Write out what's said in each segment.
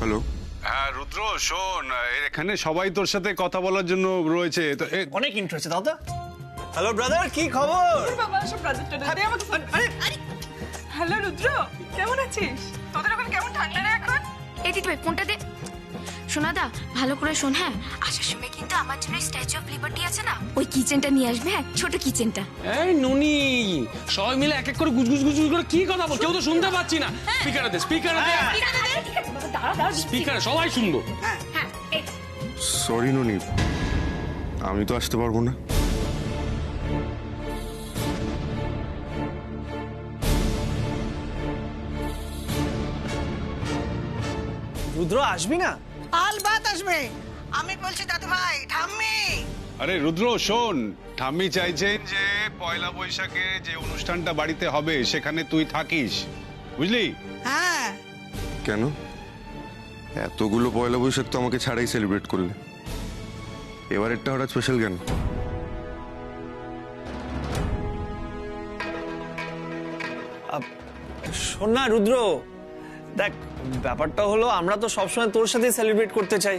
Hello. হ্যাঁ রুদ্র শোন, এখানে সবাই তোর সাথে কথা বলার জন্য রয়েছে তো অনেক ইন্টারেস্ট দাদা। হ্যালো ব্রাদার, কি খবর? বাবা সব প্রজেক্টটা দে আমাকে ফোন। আরে হ্যালো রুদ্র, কেমন আছিস? তোদের ওখানে কেমন ঠান্ডা রে এখন? এই দিদি ভাই ফোনটা দে। সোনাদা ভালো করে শোন, হ্যাঁ আসার সময় কিন্তু আমার জন্য স্ট্যাচু অফ লিবার্টি আছে না, ওই কিচেনটা নিয়ে আসবে, হ্যাঁ ছোট কিচেনটা। এই নুনি, সবাই মিলে এক এক করে গুজগুজ গুজগুজ করে কি কথা বল, কেউ তো শুনতে পাচ্ছি না। স্পিকারে দে, স্পিকারে দে, স্পিকারে সবাই শুনবো। হ্যাঁ সরি ননি, আমি তো আসতে পারবো না। রুদ্র আসবি না? আলবাত আসবে। আমি বলছি দাদু ভাই, ঠাম্মি। আরে রুদ্র শোন, ঠাম্মি চাইছেন যে পয়লা বৈশাখে যে অনুষ্ঠানটা বাড়িতে হবে সেখানে তুই থাকিস, বুঝলি? হ্যাঁ, কেন? এতগুলো পয়লা বৈশাখ তো আমাকে ছাড়াই সেলিব্রেট করলে, এবারেরটা হঠাৎ স্পেশাল কেন? শোন না রুদ্র, দেখ ব্যাপারটা হলো আমরা তো সবসময় তোর সাথে সেলিব্রেট করতে চাই,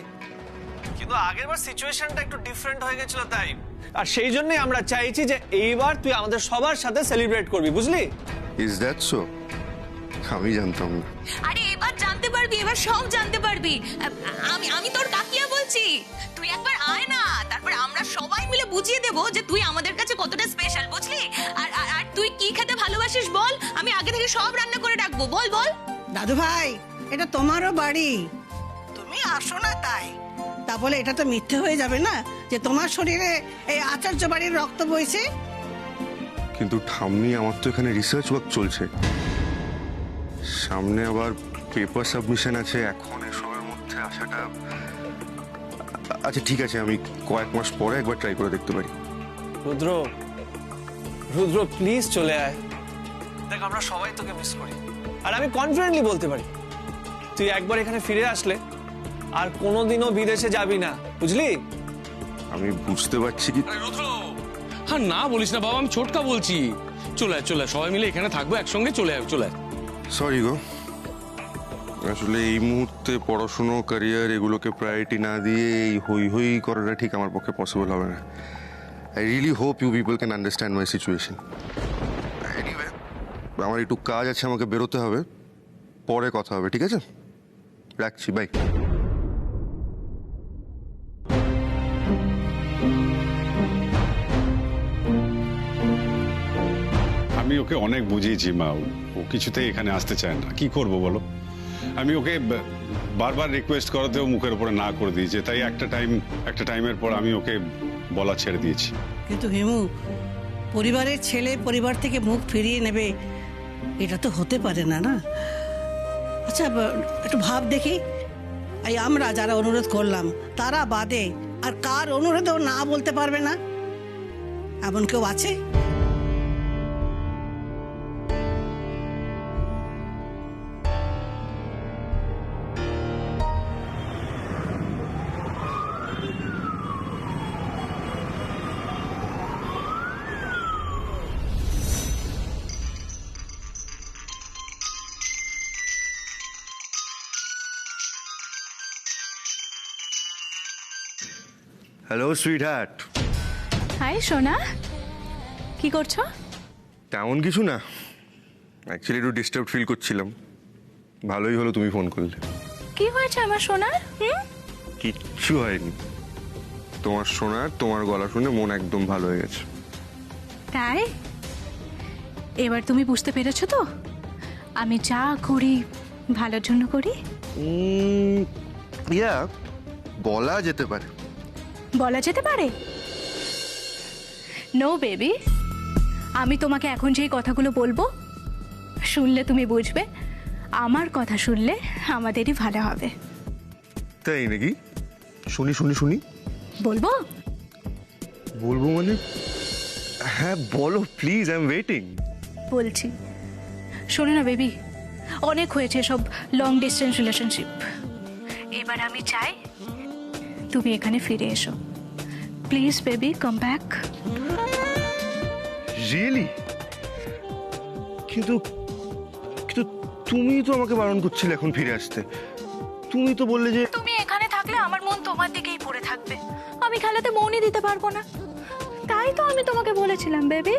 কিন্তু আগেরবার সিচুয়েশনটা একটু ডিফারেন্ট হয়ে গেছিল তাই। আর সেই জন্যই আমরা চাইছি যে এইবার তুই আমাদের সবার সাথে সেলিব্রেট করবি, বুঝলি? Is that so? আমি জানতাম না। আরে এবার জানতে পারবি, এবার সব জানতে পারবি। আমি তোর কাকিয়া বলছি, তুই একবার আয় না, তারপর আমরা সবাই মিলে বুঝিয়ে দেব যে তুই আমাদের কাছে কতটা স্পেশাল, বুঝলি? আর আর তুই কি খেতে ভালোবাসিস বল, আমি আগে থেকে সব রান্না করে রাখবো। বল বল। দাদু ভাই, এটা তোমারও বাড়ি, তুমি আসো না তাই। তা বলে এটা তো মিথ্যে হয়ে যাবে না যে তোমার শরীরে এই আচার্য বাড়ির রক্ত বইছে। কিন্তু ঠাম্মি, আমার তো এখানে রিসার্চ ওয়ার্ক চলছে, সামনে আবার পেপার সাবমিশন আছে, এখন এসবের মধ্যে আসাটা। আচ্ছা ঠিক আছে, আমি কয়েক মাস পরে একবার ট্রাই করে দেখতে পারি। রুদ্র, রুদ্র প্লিজ চলে আয়। দেখ আমরা সবাই তোকে মিস করি, আর আমি কনফিডেন্টলি বলতে পারি তুই একবার এখানে ফিরে আসলে আর কোনোদিনও বিদেশে যাবি না, বুঝলি? আমি বুঝতে পারছি কি। আরে রুদ্র, হ্যাঁ না বলিস না বাবা, আমি ছোটকা বলছি। চলে আয়, চলে আয়, সবাই মিলে এখানে থাকবো একসঙ্গে, চলে আয়, চলে আয়। সরি গো, আসলে এই মুহূর্তে পড়াশুনো, ক্যারিয়ার এগুলোকে প্রায়োরিটি না দিয়ে এই হই হই করাটা ঠিক আমার পক্ষে পসিবল হবে না। I really hope you people can understand my situation. Anyway, আমার একটু কাজ আছে, আমাকে বেরোতে হবে, পরে কথা হবে, ঠিক আছে? রাখছি, বাই। আমি ওকে অনেক বুঝিয়েছি মা, ও কিছুতেই এখানে আসতে চায় না। কি করব বলো? আমি ওকে বারবার রিকোয়েস্ট করাতেও মুখের উপরে না করে দিয়েছে, তাই একটা টাইমের পর আমি ওকে বলা ছেড়ে দিয়েছি। কিন্তু হিমু, পরিবারের ছেলে পরিবার থেকে মুখ ফিরিয়ে নেবে, এটা তো হতে পারে না, না? আচ্ছা একটু ভাব দেখি, এই আমরা যারা অনুরোধ করলাম তারা বাদে আর কার অনুরোধেও না বলতে পারবে না, এমন কেউ আছে? Hello sweet heart. হাই সোনা, কি করছো? তেমন কিছু না, অ্যাকচুয়ালি একটু ডিস্টার্ব ফিল করছিলাম। ভালোই হলো তুমি ফোন করলে। কি হয়েছে আমার সোনার? কিচ্ছু হয়নি, তোমার শোনার, তোমার গলা শুনে মন একদম ভালো হয়ে গেছে। তাই এবার তুমি বুঝতে পেরেছো তো আমি যা করি ভালোর জন্য করি? ইয়া, বলা যেতে পারে। বলা যেতে পারে? নো বেবি, আমি তোমাকে এখন যেই কথাগুলো বলবো শুনলে তুমি বুঝবে আমার কথা শুনলে আমাদেরই ভালো হবে। তাই নাকি? শুনি শুনি শুনি। বলবো? বলবো মানে? হ্যাঁ বলো প্লিজ, আই এম ওয়েটিং। বলছি, শোনো না বেবি, অনেক হয়েছে সব লং ডিস্টেন্স রিলেশনশিপ। এবার আমি চাই তুমি এখানে ফিরে এসো। Please baby, come back. Really? কিন্তু কিন্তু তুমি তো আমাকে বারণ করছিলে এখন ফিরে আসতে, তুমি তো বললে যে তুমি এখানে থাকলে আমার মন তোমার দিকেই পড়ে থাকবে, আমি খেলাতে মনই দিতে পারবো না। তাই তো আমি তোমাকে বলেছিলাম বেবি।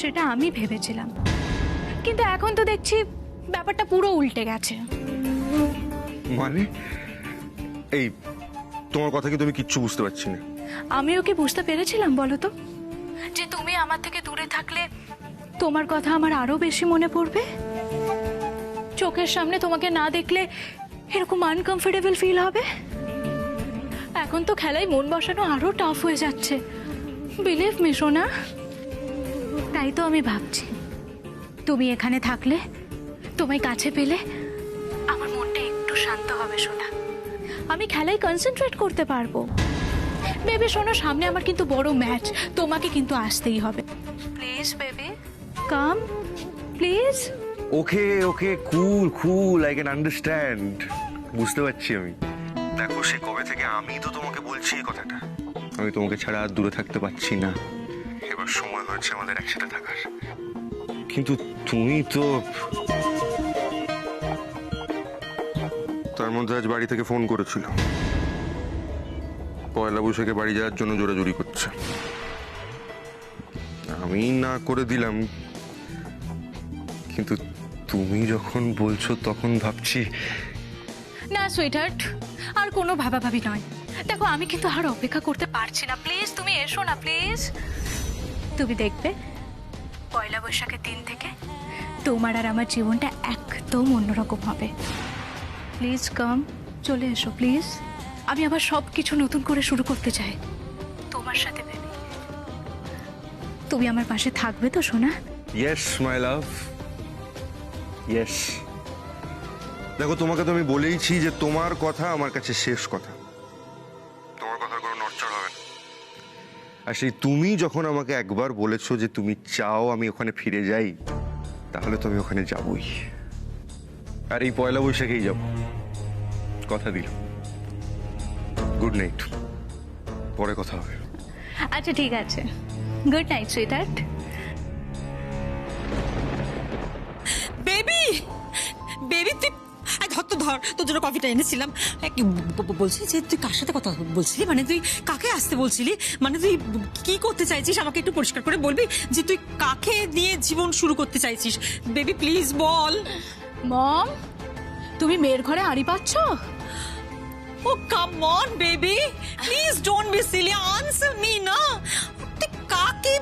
সেটা আমি ভেবেছিলাম, কিন্তু এখন তো দেখছি ব্যাপারটা পুরো উল্টে গেছে। মানে এই তোমার কথা কি তুমি কিচ্ছু বুঝতে পারছি না। আমিও কি বুঝতে পেরেছিলাম বলো তো, যে তুমি আমার থেকে দূরে থাকলে তোমার কথা আমার আরো বেশি মনে পড়বে? চোখের সামনে তোমাকে না দেখলে এরকম আনকমফোর্টেবল ফিল হবে? এখন তো খেলায় মন বসানো আরো টাফ হয়ে যাচ্ছে, বিলিভ মি সোনা। তাই তো আমি ভাবছি তুমি এখানে থাকলে, তোমায় কাছে পেলে আমার মনটা একটু শান্ত হবে সোনা, আমি খেলায় কনসেন্ট্রেট করতে পারবো। বেবি শোনো, সামনে আমার কিন্তু বড় ম্যাচ, তোমাকে কিন্তু আসতেই হবে। Please baby come, please. Okay okay, cool cool, I can understand, বুঝতে পারছি আমি। দেখো সে কবে থেকে আমি তো তোমাকে বলছি এই কথাটা, আমি তোমাকে ছাড়া আর দূরে থাকতে পারছি না, এবার সময় হয়েছে আমাদের একসাথে থাকার। কিন্তু তুমি তো, তার মধ্যে আজ বাড়ি থেকে ফোন করেছিল, পয়লা বৈশাখে বাড়ি যাওয়ার জন্য জোরাজুরি করছে। আমি না করে দিলাম, কিন্তু তুমি যখন বলছো তখন ভাবছি। না সুইটহার্ট, আর কোনো ভাবাভাবি নয়। দেখো আমি কিন্তু আর অপেক্ষা করতে পারছি না, প্লিজ তুমি এসো না প্লিজ। তুমি দেখবে পয়লা বৈশাখের দিন থেকে তোমার আর আমার জীবনটা একদম অন্যরকম হবে। প্লিজ কাম, চলে এসো প্লিজ। আমি আবার সব কিছু নতুন করে শুরু করতে চাই তোমার সাথে বেবি। তুমি আমার পাশে থাকবে তো সোনা? Yes my love, yes. দেখো তোমাকে তো আমি বলেইছি যে তোমার কথা আমার কাছে শেষ কথা, তোমার কথার কোনো নড়চড় হবে না। আর সেই তুমি যখন আমাকে একবার বলেছো যে তুমি চাও আমি ওখানে ফিরে যাই, তাহলে তো আমি ওখানে যাবই, আর এই পয়লা বৈশাখেই যাব, কথা দিলাম। গুড নাইট, পরে কথা হবে। আচ্ছা ঠিক আছে, good night sweetheart. Baby baby তুই ধর তো ধর, তোর জন্য কফিটা এনেছিলাম। বলছি যে তুই কার সাথে কথা বলছিলি, মানে তুই কাকে আসতে বলছিলি, মানে তুই কি করতে চাইছিস আমাকে একটু পরিষ্কার করে বলবি যে তুই কাকে নিয়ে জীবন শুরু করতে চাইছিস? বেবি প্লিজ বল। মম, তুমি মেয়ের ঘরে আড়ি পাচ্ছ? Oh come on baby, please don't be silly, answer me না। তুই কাকে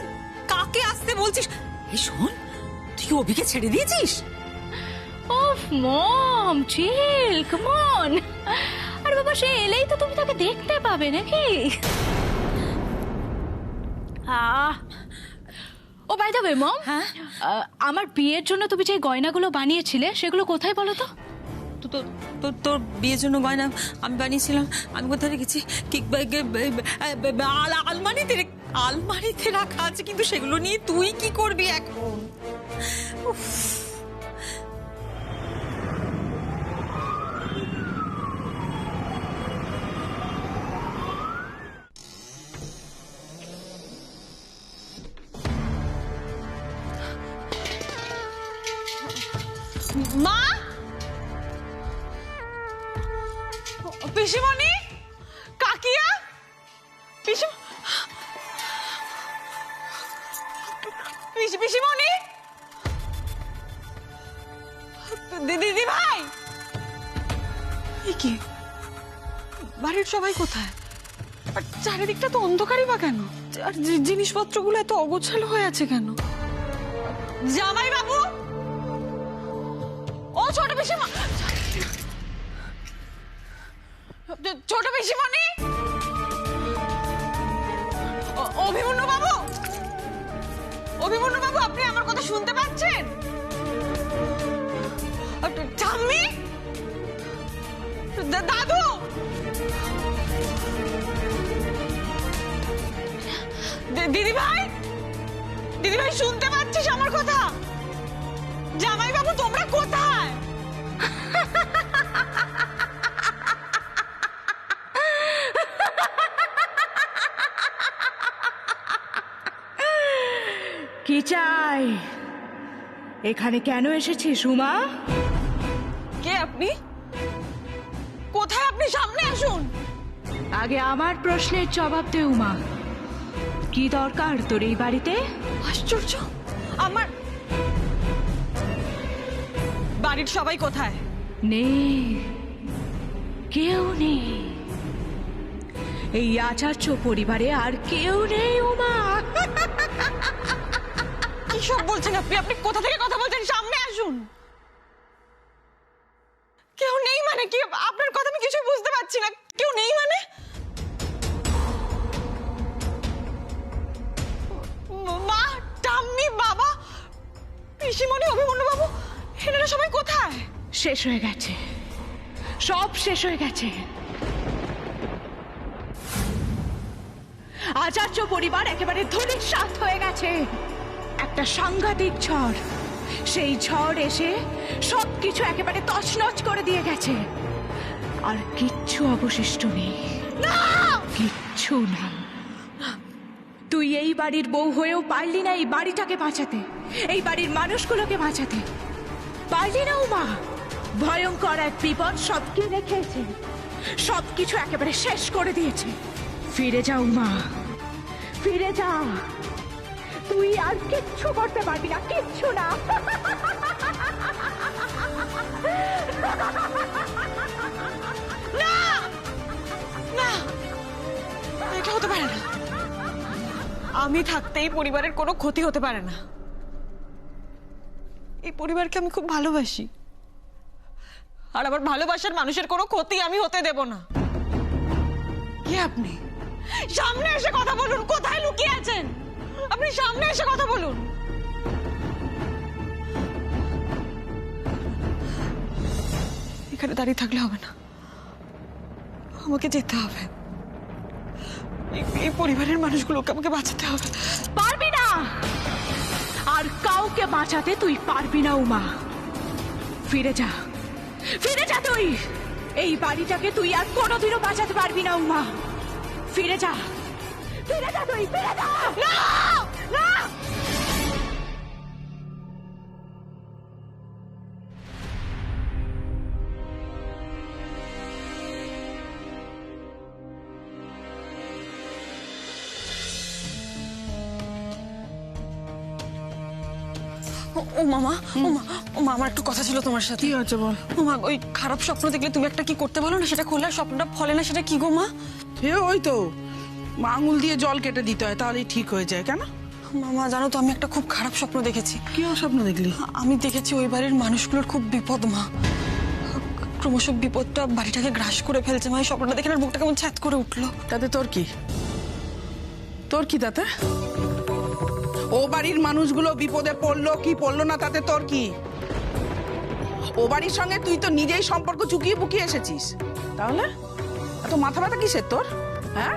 কাকে আসতে বলছিস? এই শোন, তুই অভিকে ছেড়ে দিয়েছিস? ওফ মম, চিল, কাম অন। আর বাবা সে এলেই তো তুমি তাকে দেখতে পাবে নাকি? ও বাই দ্য ওয়ে মম, হ্যাঁ আমার বিয়ের জন্য তুমি যে গয়নাগুলো বানিয়েছিলে সেগুলো কোথায় বলো তো? তোর বিয়ের জন্য গয়না আমি বানিয়েছিলাম, আমি কোথায় রেখেছি? আলমারিতে রাখা আছে, কিন্তু সেগুলো নিয়ে তুই কি করবি এখন? উফ। মা, পিসিমণি, কাকিয়া, পিসিমণি, দিদি ভাই, কি বাড়ির সবাই কোথায়? আর চারিদিকটা তো অন্ধকারই বা কেন? আর জিনিসপত্রগুলো এত অগোছালো হয়ে আছে কেন? জামাই বাবু, ও ছোট পিসিমা, ছোট পিসিমণি, অভিমন্যু বাবু, অভিমন্যু বাবু, আপনি আমার কথা শুনতে পাচ্ছেন? ঠাম্মি, দাদু, দিদি ভাই, দিদি ভাই শুনতে পাচ্ছিস আমার কথা? জামাই বাবু তোমরা কোথায়? কি চাই? এখানে কেন এসেছিস উমা? কে আপনি? আপনি? কোথায় আপনি? সামনে আসুন। আগে আমার প্রশ্নের জবাব দে উমা, কি দরকার তোর এই বাড়িতে? আশ্চর্য, আমার বাড়ির সবাই কোথায়? নেই, কেউ নেই। এই আচার্য পরিবারে আর কেউ নেই উমা। কি সব বলছেন আপনি? আপনি কোথা থেকে কথা বলছেন? সামনে আসুন। কেউ নেই মানে কি? আপনার কথা আমি কিছুই বুঝতে পারছি না। কেউ নেই মানে? মা, টাম্মি, বাবা, পিসিমণি, অভিমন্যু বাবু, এনারা সবাই কোথায়? শেষ হয়ে গেছে, সব শেষ হয়ে গেছে। আচার্য পরিবার একেবারে ধূলিসাৎ হয়ে গেছে। একটা সাংঘাতিক ঝড়, সেই ঝড় এসে সবকিছু একেবারে তছনছ করে দিয়ে গেছে। আর কিচ্ছু অবশিষ্ট নেই, কিচ্ছু না। তুই এই বাড়ির বউ হয়েও পারলি না এই বাড়িটাকে বাঁচাতে, এই বাড়ির মানুষগুলোকে বাঁচাতে পারলি না উমা। ভয়ঙ্কর এক বিপদ সবকে রেখেছে, সবকিছু একেবারে শেষ করে দিয়েছে। ফিরে যা উমা, ফিরে যা। তুই আর কিচ্ছু করতে পারবি না, কিচ্ছু না। না, না, এটা হতে পারে না। আমি থাকতে এই পরিবারের কোনো ক্ষতি হতে পারে না। এই পরিবারকে আমি খুব ভালোবাসি, আর আমার ভালোবাসার মানুষের কোনো ক্ষতি আমি হতে দেব না। কি আপনি? সামনে এসে কথা বলুন। কোথায় লুকিয়ে আছেন আপনি? সামনে এসে কথা বলুন। এখানে দাঁড়িয়ে থাকলে হবে না, আমাকে যেতে হবে। এই পরিবারের মানুষগুলোকে আমাকে বাঁচাতে হবে। পারবি না, আর কাউকে বাঁচাতে তুই পারবি না উমা। ফিরে যা, ফিরে যা তুই। এই বাড়িটাকে তুই আর কোনোদিনও বাঁচাতে পারবি না উমা। ফিরে যা, ফিরে যা তুই, ফিরে যা। না, না, ও মামা, ও মা, আমার একটু কথা ছিল তোমার সাথে। কি হচ্ছে বল? ও মা, ওই খারাপ স্বপ্ন দেখলে তুমি একটা কি করতে বলো না, সেটা করলে আর স্বপ্নটা ফলে না, সেটা কি গো মা? ওই তো আঙুল দিয়ে জল কেটে দিতে হয়, তাহলেই ঠিক হয়ে যায়। কেন মামা জানো তো, আমি একটা খুব খারাপ স্বপ্ন দেখেছি। কি স্বপ্ন দেখলি? আমি দেখেছি ওই বাড়ির মানুষগুলোর খুব বিপদ মা। ক্রমশ বিপদটা বাড়িটাকে গ্রাস করে ফেলছে মা। এই স্বপ্নটা দেখে আর বুকটা কেমন ছ্যাদ করে উঠলো। তাতে তোর কি? তোর কি তাতে? ও বাড়ির মানুষগুলো বিপদে পড়লো কি পড়লো না, তাতে তোর কি? ও বাড়ির সঙ্গে তুই তো নিজেই সম্পর্ক চুকিয়ে বুকিয়ে এসেছিস। তাহলে এত মাথা ব্যথা কিসের তোর? হ্যাঁ,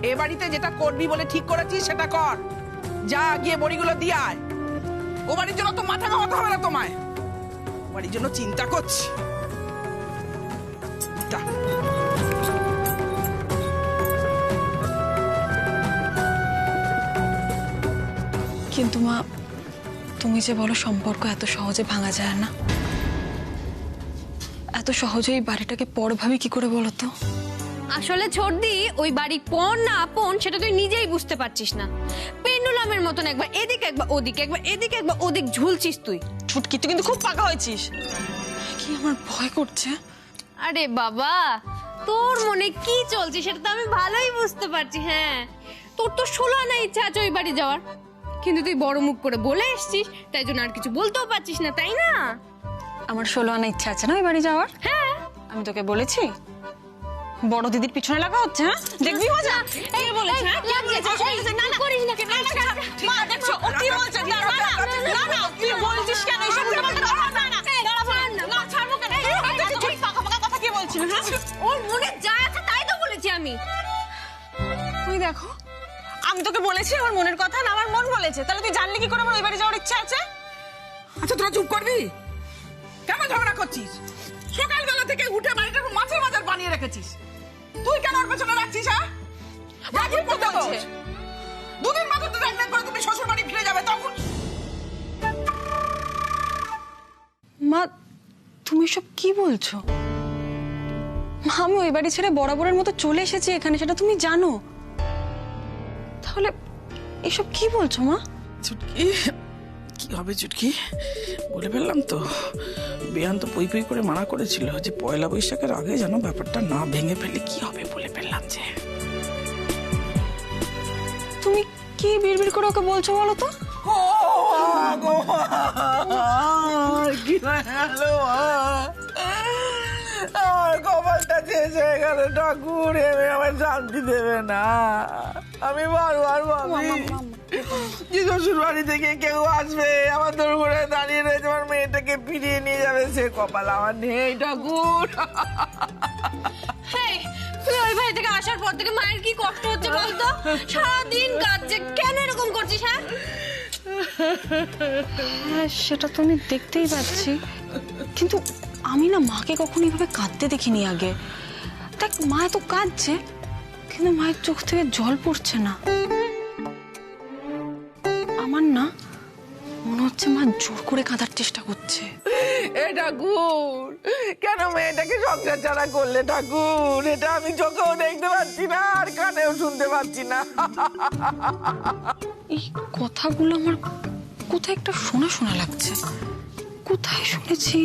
এ বাড়িতে যেটা করবি বলে ঠিক করেছিস সেটা কর। যা, গিয়ে বড়িগুলো দিয়ে আয়। ও বাড়ির জন্য তো মাথা ঘামাতে হবে না তোমায়। ও বাড়ির জন্য চিন্তা করছি। যা। কিন্তু মা, তুমি যে বলো সম্পর্ক এত সহজে ভাঙা যায় না, এত সহজে এই বাড়িটাকে পর ভাবি কি করে বলো তো? আসলে ছোটদি, ওই বাড়ি পণ না আপন সেটা তুই নিজেই বুঝতে পারছিস না। পেন্ডুলামের মতন একবার এদিকে একবার ওদিকে, একবার এদিকে একবার ওদিক ঝুলছিস তুই। ছুটকি, তুই কিন্তু খুব পাকা হয়েছিস। কি আমার ভয় করছে। আরে বাবা, তোর মনে কি চলছে সেটা তো আমি ভালোই বুঝতে পারছি। হ্যাঁ, তোর তো 16 আনা ইচ্ছা আছে ওই বাড়ি যাওয়ার, কিন্তু তুই বড় মুখ করে বলে এসছিস, তাই জন্য আর কিছু বলতেও পারছিস না, তাই না? আমার 16 আনা ইচ্ছা আছে না ওই বাড়ি যাওয়ার? হ্যাঁ, আমি তোকে বলেছি বড় দিদির পিছনে লাগা হচ্ছে? হ্যাঁ, দেখবি মজা। কে বলেছে? হ্যাঁ, কে বলেছে? না না করিস না, মা দেখছো ও কি বলছে? না না না না, তুই বলছিস কেন এসব উল্টোপাল্টা কথা? না না না, ছাড়বো কেন? তুই পাকা পাকা কথা কি বলছিস? হ্যাঁ, ওর মনে যা আছে তাই তো বলেছি আমি। তুই দেখো, আমি তোকে বলেছি আমার মনের কথা না, আমার মন বলেছে। তাহলে তুই জানলি কি করে আমার ওই বাড়ি যাওয়ার ইচ্ছা আছে? আচ্ছা, তোরা চুপ করবি? কেন ঝগড়া করছিস? সকালবেলা থেকে উঠে বাড়িটাকে মাছের বাজার বানিয়ে রেখেছিস। তুই কেন ওর পেছনে রাখছিস? হ্যাঁ, রাখবি করতে বলছে। দুদিন মাত্র তুই একদিন করে তুমি শ্বশুর বাড়ি ফিরে যাবে, তখন মা তুমি সব কি বলছো? মা, আমি ওই বাড়ি ছেড়ে বরাবরের মতো চলে এসেছি এখানে, সেটা তুমি জানো। তাহলে এসব কি বলছো মা? চুটকি, কি হবে চুটকি? বলে ফেললাম তো। বেয়ান তো পই পই করে মানা করেছিল যে পয়লা বৈশাখের আগে যেন ব্যাপারটা না ভেঙে ফেলে। কি হবে বলে ফেললাম যে। তুমি কি বিড়বিড় করে ওকে বলছো বলো তো? কি হলো? আমার কপালটা শেষ হয়ে গেল ঠাকুর, এমনি আমার শান্তি দেবে না। আমি বারবার ভাবি যে শ্বশুর বাড়ি থেকে কেউ আসবে, আমার দৌড় করে দাঁড়িয়ে রয়েছে, আমার মেয়েটাকে ফিরিয়ে নিয়ে যাবে, সে কপাল আমার নেই ঠাকুর। তুই ওই বাড়ি থেকে আসার পর থেকে মায়ের কি কষ্ট হচ্ছে বলতো? সারাদিন কাঁদছে, কেন এরকম করছিস? হ্যাঁ, সেটা তো আমি দেখতেই পাচ্ছি, কিন্তু আমি না মাকে কখনো এইভাবে কাঁদতে দেখিনি আগে। দেখ, মা তো কাঁদছে, কিন্তু মায়ের চোখ থেকে জল পড়ছে না। আমার না মনে হচ্ছে মা জোর করে কাঁদার চেষ্টা করছে। এ ঠাকুর, কেন মেয়েটাকে সংসার ছাড়া করলে ঠাকুর? এটা আমি চোখেও দেখতে পাচ্ছি না, আর কানেও শুনতে পাচ্ছি না। এই কথাগুলো আমার কোথায় একটা শোনা শোনা লাগছে। কোথায় শুনেছি?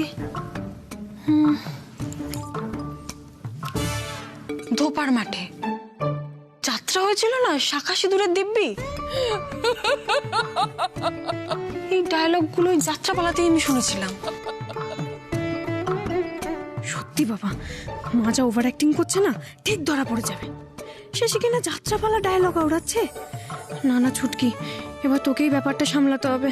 ধোপার মাঠে যাত্রা হয়েছিল না, শাখা সিঁদুরের দিব্যি। এই ডায়লগগুলো যাত্রা পালাতেই আমি শুনেছিলাম। সত্যি বাবা, মা যা ওভার অ্যাক্টিং করছে না, ঠিক ধরা পড়ে যাবে। শেষে কিনা যাত্রাপালা ডায়লগ আওড়াচ্ছে। না না ছুটকি, এবার তোকেই ব্যাপারটা সামলাতে হবে।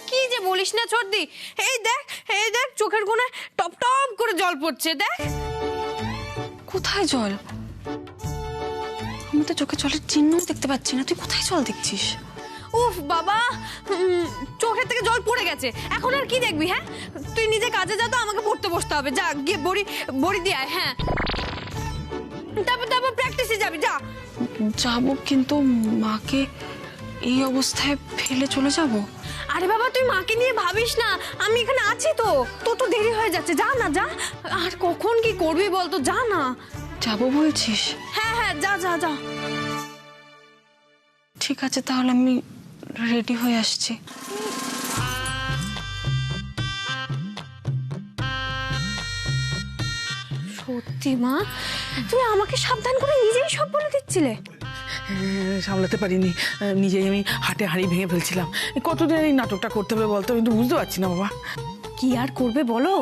কি যে বলিস না ছোটদি, এই দেখ চোখের কোণায় টপ টপ করে জল পড়ছে, দেখ। কোথায় জল? আমি তো চোখে জলের চিহ্ন দেখতে পাচ্ছি না। তুই কোথায় জল দেখছিস? উফ বাবা, চোখের থেকে জল পড়ে গেছে, এখন আর কি দেখবি? হ্যাঁ, তুই নিজে কাজে যা, তো আমাকে পড়তে বসতে হবে। যা গিয়ে বড়ি দিয়ে আয়। হ্যাঁ, তারপর প্র্যাকটিসে যাবি, যা। যাবো, কিন্তু মাকে এই অবস্থায় ফেলে চলে যাব? আরে বাবা, তুই মাকে নিয়ে ভাবিস না, আমি এখানে আছি তো। তোর তো দেরি হয়ে যাচ্ছে, যা না যা। আর কখন কি করবি বলতো, যা না। যাবো বলছিস? হ্যাঁ হ্যাঁ, যা যা যা। ঠিক আছে, তাহলে আমি রেডি হয়ে আসছি। সত্যি মা, তুমি আমাকে সাবধান করে নিজেই সব বলে দিচ্ছিলে। সামলাতে পারিনি, নিজেই আমি হাটে হাঁড়ি ভেঙে ফেলছিলাম। কতদিন এই নাটকটা করতে হবে বলতো, আমি তো বুঝতে পারছি না বাবা। কি আর করবে বলো,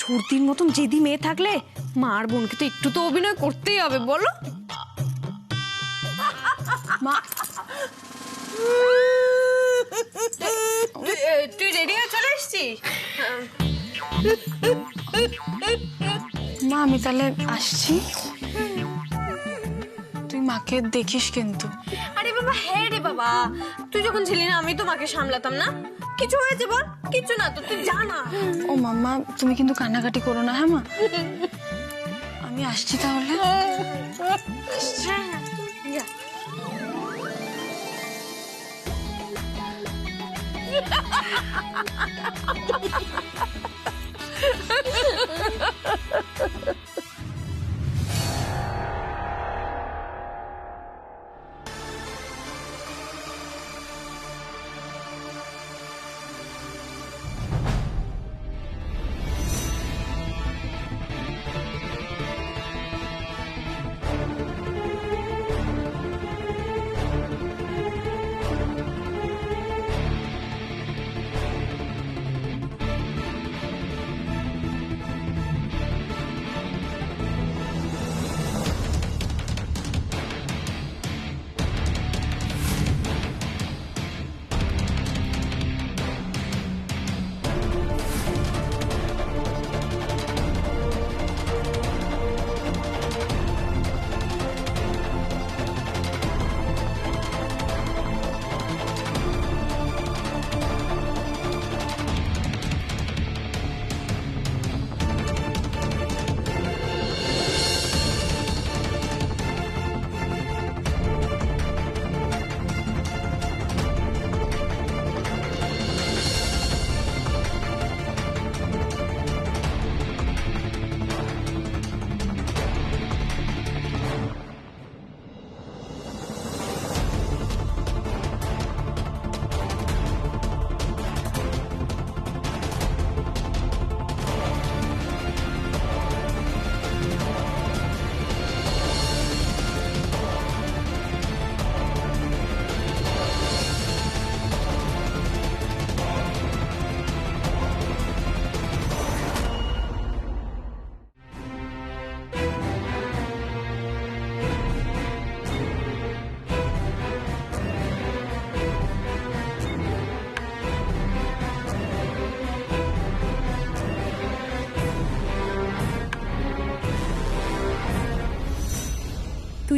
ছুটির মতন জেদি মেয়ে থাকলে মা আর বোনকে তো একটু তো অভিনয় করতেই হবে, বলো। মা, তুই রেডি হয়ে চলে এসছিস? মা, আমি তাহলে আসছি। তুই মাকে দেখিস কিন্তু। আরে বাবা, হ্যাঁ রে বাবা, তুই যখন ছিলি না, আমি তো মাকে সামলাতাম না। কিছু হয়েছে বল? কিছু না তো, তুই যা না। ও মাম্মা, তুমি কিন্তু কান্নাকাটি করো না। হ্যাঁ মা, আমি আসছি তাহলে। হ্যাঁ, যা।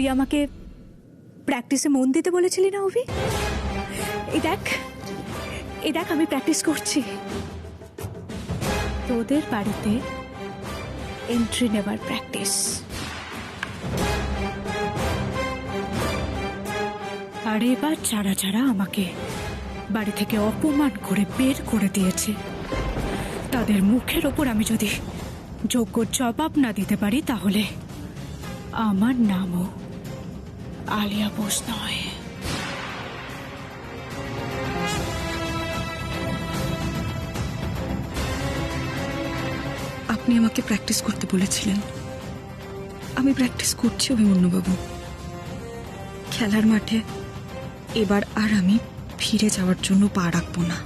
তুই আমাকে প্র্যাকটিসে মন দিতে বলেছিলি না অভি? এই দেখ আমি প্র্যাকটিস করছি। তোদের বাড়িতে এন্ট্রি নেবার প্র্যাকটিস। আর এবার যারা আমাকে বাড়ি থেকে অপমান করে বের করে দিয়েছে তাদের মুখের ওপর আমি যদি যোগ্য জবাব না দিতে পারি তাহলে আমার নামও আলিয়া বোস নয়। আপনি আমাকে প্র্যাকটিস করতে বলেছিলেন, আমি প্র্যাকটিস করছি অভিমন্যুবাবু। খেলার মাঠে এবার আর আমি ফিরে যাওয়ার জন্য পা রাখবো না।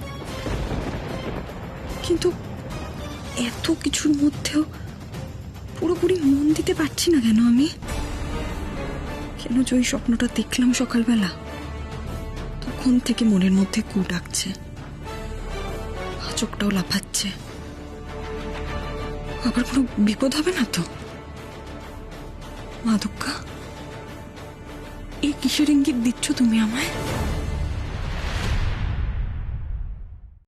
কিন্তু এত কিছুর মধ্যেও পুরোপুরি মন দিতে পারছি না কেন আমি? কেন যে ওই স্বপ্নটা দেখলাম সকালবেলা তখন থেকে মনের মধ্যে কু ডাকছে, চোখটাও লাফাচ্ছে। আবার কোনো বিপদ হবে না তো? মা দুর্গা, এই কিসের ইঙ্গিত দিচ্ছ তুমি আমায়?